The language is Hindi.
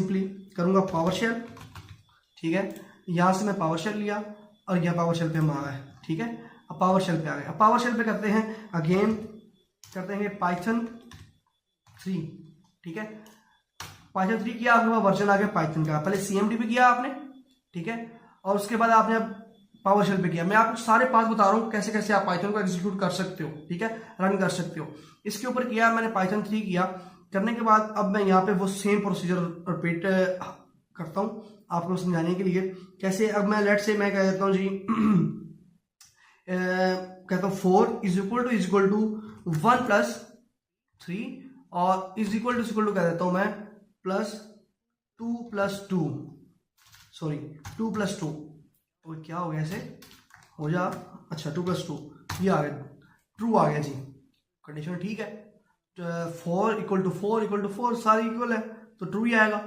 सिंपली करूंगा पावर शेल, ठीक है, यहां से मैं पावर शेल लिया और यह पावर शेल पे हम आ गए, ठीक है। अब पावर शेल पे आ गए, अब पावर शेल पे करते हैं अगेन, करते हैं पाइथन 3, ठीक है। पाइथन 3 किया, आपके पास वर्जन आ गया पाइथन का, पहले CMD पे किया आपने, ठीक है, और उसके बाद आपने अब पावर शेल पे किया। मैं आपको सारे पास बता रहा हूँ कैसे कैसे आप पाइथन को एग्जीक्यूट कर सकते हो, ठीक है, रन कर सकते हो। इसके ऊपर किया मैंने पाइथन 3 किया, करने के बाद अब मैं यहाँ पे वो सेम प्रोसीजर रिपीट करता हूँ आपको समझाने के लिए कैसे। अब मैं लेट से मैं कह देता हूँ जी कहता हूँ 4 इज इक्वल टू 1 प्लस 3 और इज इक्वल टू कह देता हूँ मैं प्लस 2 प्लस 2, सॉरी 2 प्लस 2, तो क्या हो गया ऐसे हो जा, अच्छा 2 प्लस 2 ये आ गया, ट्रू आ गया जी, कंडीशन ठीक है। 4 इक्वल टू 4 सारी इक्वल है तो ट्रू ही आएगा।